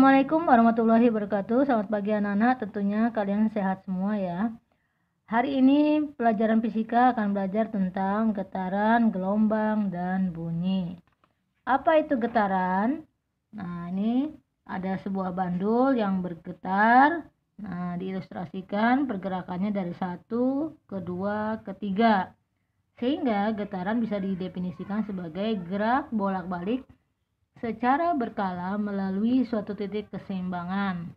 Assalamualaikum warahmatullahi wabarakatuh. Selamat pagi anak-anak, tentunya kalian sehat semua ya. Hari ini pelajaran fisika akan belajar tentang getaran, gelombang, dan bunyi. Apa itu getaran? Nah, ini ada sebuah bandul yang bergetar. Nah, diilustrasikan pergerakannya dari 1 ke 2 ke 3. Sehingga getaran bisa didefinisikan sebagai gerak bolak-balik secara berkala melalui suatu titik keseimbangan.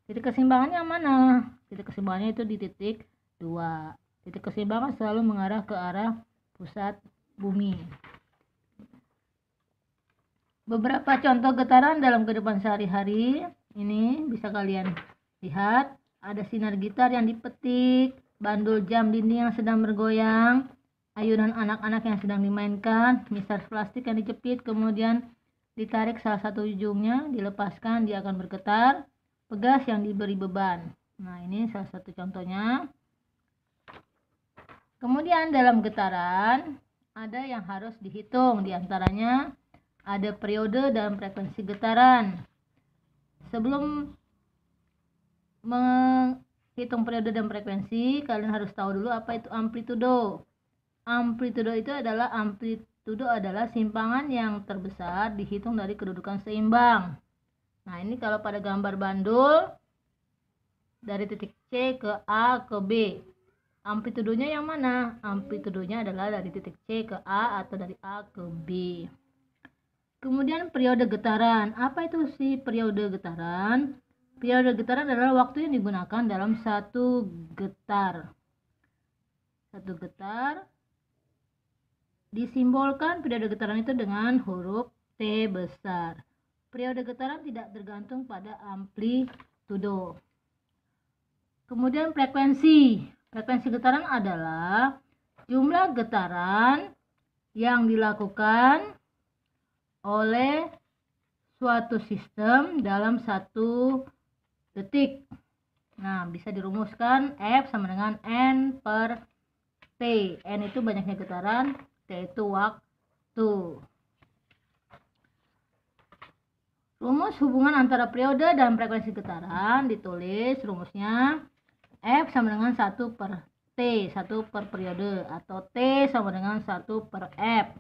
Titik keseimbangan yang mana? Titik keseimbangannya itu di titik 2. Titik keseimbangan selalu mengarah ke arah pusat bumi. Beberapa contoh getaran dalam kehidupan sehari-hari ini bisa kalian lihat. Ada sinar gitar yang dipetik, bandul jam dinding yang sedang bergoyang, ayunan anak-anak yang sedang dimainkan, misar plastik yang dijepit, kemudian ditarik salah satu ujungnya, dilepaskan, dia akan bergetar. Pegas yang diberi beban. Nah, ini salah satu contohnya. Kemudian dalam getaran ada yang harus dihitung, diantaranya ada periode dan frekuensi getaran. Sebelum menghitung periode dan frekuensi, kalian harus tahu dulu apa itu amplitudo. Amplitudo adalah simpangan yang terbesar dihitung dari kedudukan seimbang. Nah, ini kalau pada gambar bandul dari titik C ke A ke B. Amplitudonya yang mana? Amplitudonya adalah dari titik C ke A atau dari A ke B. Kemudian periode getaran. Apa itu sih periode getaran? Periode getaran adalah waktu yang digunakan dalam satu getar. Satu getar disimbolkan periode getaran itu dengan huruf T besar. Periode getaran tidak tergantung pada amplitudo. Kemudian frekuensi. Frekuensi getaran adalah jumlah getaran yang dilakukan oleh suatu sistem dalam satu detik. Nah, bisa dirumuskan F sama dengan N per T. N itu banyaknya getaran, T itu waktu. Rumus hubungan antara periode dan frekuensi getaran ditulis rumusnya F sama dengan 1 per T, 1 per periode, atau T sama dengan 1 per F.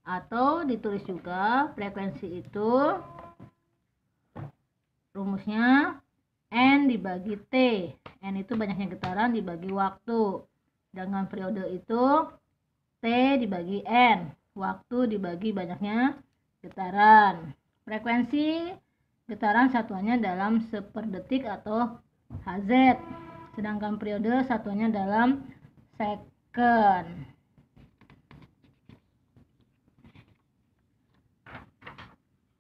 Atau ditulis juga frekuensi itu rumusnya N dibagi T. N itu banyaknya getaran dibagi waktu. Dengan periode itu T dibagi N, waktu dibagi banyaknya getaran. Frekuensi getaran satuannya dalam seperdetik atau Hz, sedangkan periode satuannya dalam second.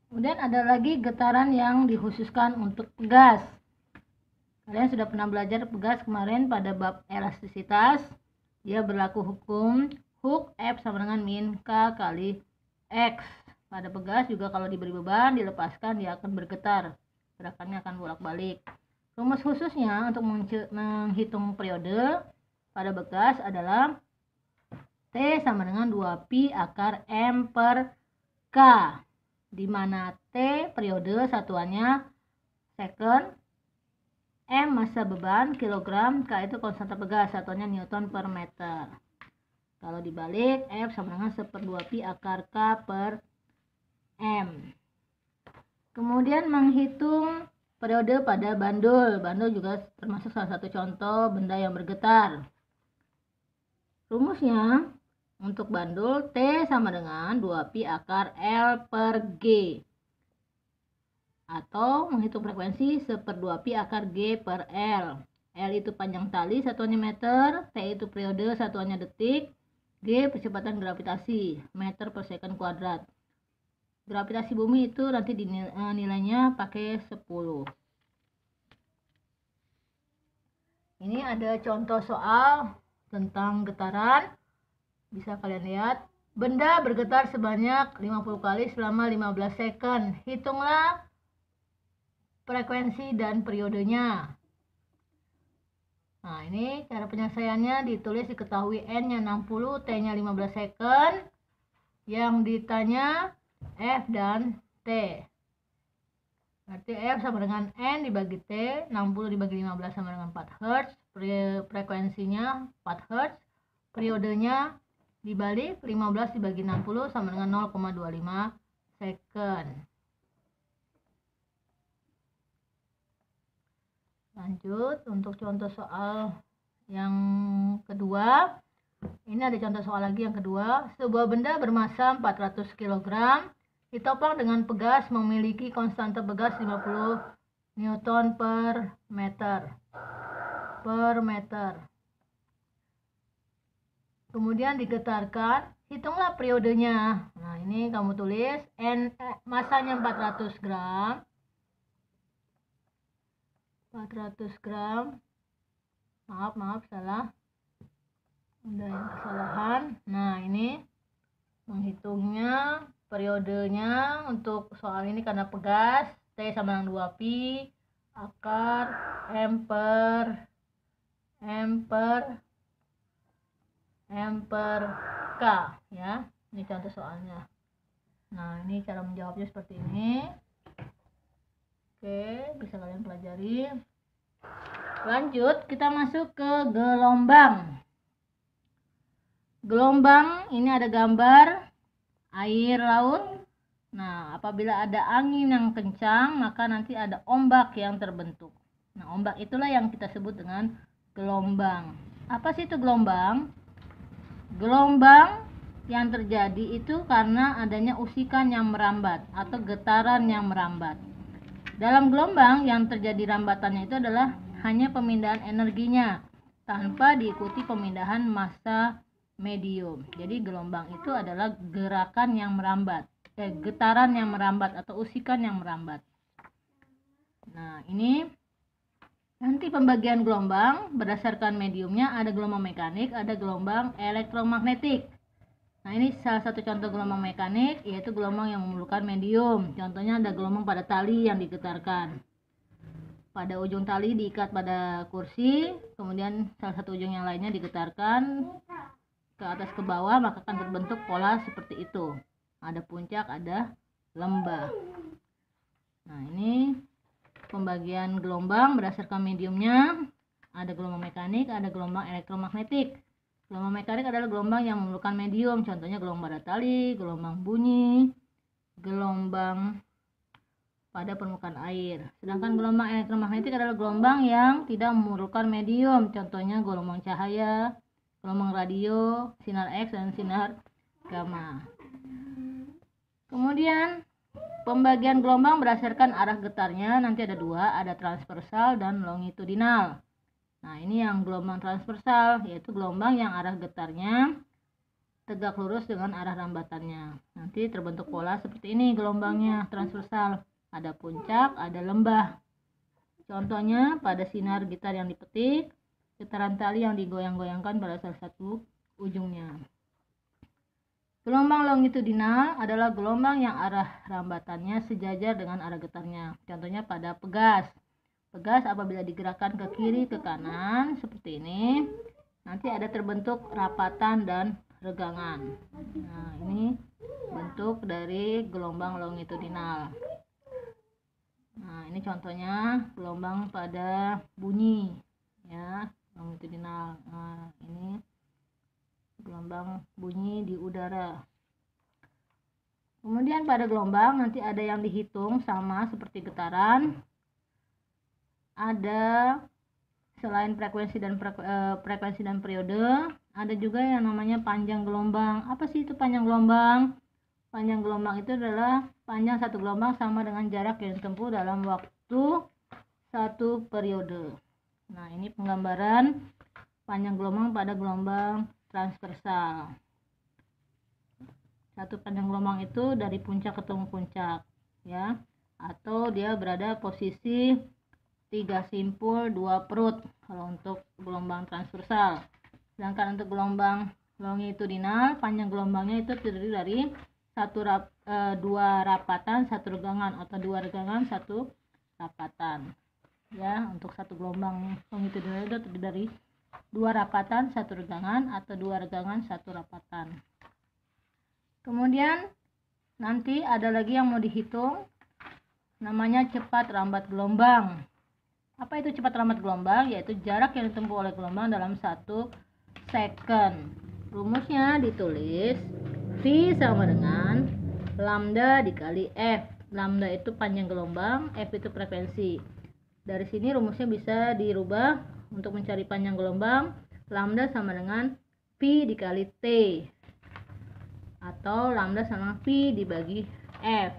Kemudian ada lagi getaran yang dikhususkan untuk gas. Kalian sudah pernah belajar gas kemarin pada bab elastisitas. Dia berlaku hukum Hooke F sama dengan min K kali X. Pada pegas juga kalau diberi beban, dilepaskan, dia akan bergetar. Gerakannya akan bolak-balik. Rumus khususnya untuk menghitung periode pada bekas adalah T sama dengan 2pi akar M per K, di mana T periode satuannya second, M massa beban kilogram, K itu konstanta pegas satuannya Newton per meter. Kalau dibalik, F sama dengan 1/2pi akar K per M. Kemudian menghitung periode pada bandul. Bandul juga termasuk salah satu contoh benda yang bergetar. Rumusnya untuk bandul T sama dengan 2pi akar L per G. Atau menghitung frekuensi 1/2pi akar G per L. L itu panjang tali satuannya meter, T itu periode satuannya detik, G percepatan gravitasi meter per second kuadrat. Gravitasi bumi itu nanti nilainya pakai 10. Ini ada contoh soal tentang getaran. Bisa kalian lihat. Benda bergetar sebanyak 50 kali selama 15 second. Hitunglah frekuensi dan periodenya. Nah, ini cara penyelesaiannya ditulis diketahui N-nya 60, T-nya 15 second. Yang ditanya F dan T. Berarti F sama dengan N dibagi T, 60 dibagi 15 sama dengan 4 Hz, frekuensinya 4 Hz, periodenya dibalik 15 dibagi 60 sama dengan 0,25 second. Lanjut untuk contoh soal yang kedua. Ini ada contoh soal lagi yang kedua. Sebuah benda bermassa 400 kg ditopang dengan pegas memiliki konstanta pegas 50 Newton per meter. Kemudian digetarkan, hitunglah periodenya. Nah, ini kamu tulis masanya 400 gram. 400 gram. Maaf, salah. Ada yang kesalahan. Nah, ini menghitungnya, periodenya untuk soal ini karena pegas, T sama dengan 2pi akar M per K ya. Ini contoh soalnya. Nah, ini cara menjawabnya seperti ini. Oke, bisa kalian pelajari. Lanjut, kita masuk ke gelombang. Gelombang ini ada gambar air laut. Nah, apabila ada angin yang kencang, maka nanti ada ombak yang terbentuk. Nah, ombak itulah yang kita sebut dengan gelombang. Apa sih itu gelombang? Gelombang yang terjadi itu karena adanya usikan yang merambat atau getaran yang merambat. Dalam gelombang yang terjadi rambatannya itu adalah hanya pemindahan energinya tanpa diikuti pemindahan massa medium. Jadi gelombang itu adalah gerakan yang merambat, getaran yang merambat atau usikan yang merambat. Nah, ini nanti pembagian gelombang berdasarkan mediumnya, ada gelombang mekanik, ada gelombang elektromagnetik. Nah, ini salah satu contoh gelombang mekanik, yaitu gelombang yang memerlukan medium. Contohnya ada gelombang pada tali yang digetarkan. Pada ujung tali diikat pada kursi, kemudian salah satu ujung yang lainnya digetarkan ke atas ke bawah, maka akan terbentuk pola seperti itu. Ada puncak, ada lembah. Nah, ini pembagian gelombang berdasarkan mediumnya. Ada gelombang mekanik, ada gelombang elektromagnetik. Gelombang mekanik adalah gelombang yang memerlukan medium, contohnya gelombang pada tali, gelombang bunyi, gelombang pada permukaan air. Sedangkan gelombang elektromagnetik adalah gelombang yang tidak memerlukan medium, contohnya gelombang cahaya, gelombang radio, sinar X dan sinar gamma. Kemudian pembagian gelombang berdasarkan arah getarnya nanti ada dua, ada transversal dan longitudinal. Nah, ini yang gelombang transversal, yaitu gelombang yang arah getarnya tegak lurus dengan arah rambatannya. Nanti terbentuk pola seperti ini gelombangnya transversal. Ada puncak, ada lembah. Contohnya pada sinar gitar yang dipetik, getaran tali yang digoyang-goyangkan pada salah satu ujungnya. Gelombang longitudinal adalah gelombang yang arah rambatannya sejajar dengan arah getarnya. Contohnya pada pegas. Pegas apabila digerakkan ke kiri ke kanan seperti ini, nanti ada terbentuk rapatan dan regangan. Nah, ini bentuk dari gelombang longitudinal. Nah, ini contohnya gelombang pada bunyi ya, longitudinal. Nah, ini gelombang bunyi di udara. Kemudian pada gelombang nanti ada yang dihitung sama seperti getaran. Ada selain frekuensi dan periode, ada juga yang namanya panjang gelombang. Apa sih itu panjang gelombang? Panjang gelombang itu adalah panjang satu gelombang sama dengan jarak yang ditempuh dalam waktu satu periode. Nah, ini penggambaran panjang gelombang pada gelombang transversal. Satu panjang gelombang itu dari puncak ketemu puncak ya, atau dia berada posisi 3 simpul 2 perut kalau untuk gelombang transversal. Sedangkan untuk gelombang longitudinal, panjang gelombangnya itu terdiri dari dua rapatan satu regangan atau dua regangan satu rapatan ya. Untuk satu gelombang longitudinal itu terdiri dari dua rapatan satu regangan atau dua regangan satu rapatan. Kemudian nanti ada lagi yang mau dihitung, namanya cepat lambat gelombang. Apa itu cepat lambat gelombang? Yaitu jarak yang ditempuh oleh gelombang dalam 1 second. Rumusnya ditulis V sama dengan lambda dikali F. Lambda itu panjang gelombang, F itu frekuensi. Dari sini rumusnya bisa dirubah untuk mencari panjang gelombang. Lambda sama dengan V dikali T, atau lambda sama V dibagi F.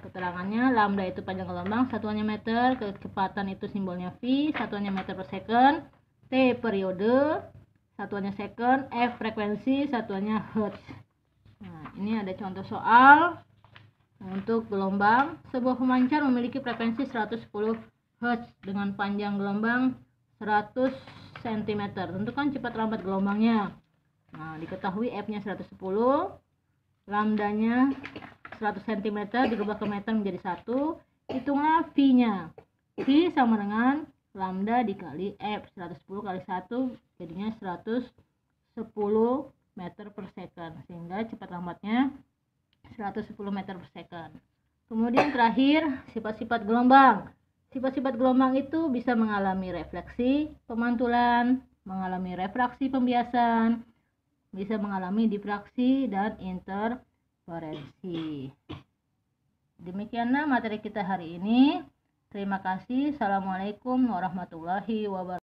Keterangannya, lambda itu panjang gelombang, satuannya meter, kecepatan itu simbolnya V, satuannya meter per second, T periode, satuannya second, F frekuensi, satuannya hertz. Nah, ini ada contoh soal untuk gelombang. Sebuah pemancar memiliki frekuensi 110 Hz dengan panjang gelombang 100 cm. Tentukan cepat lambat gelombangnya. Nah, diketahui F-nya 110, lambdanya 100 cm dirubah ke meter menjadi 1. Hitunglah V-nya. V sama dengan lambda dikali F. 110 kali 1 jadinya 110 meter per second. Sehingga cepat lambatnya 110 meter per second. Kemudian terakhir, sifat-sifat gelombang. Sifat-sifat gelombang itu bisa mengalami refleksi, pemantulan, mengalami refraksi pembiasan, bisa mengalami difraksi dan interferensi. Demikianlah materi kita hari ini. Terima kasih. Assalamualaikum warahmatullahi wabarakatuh.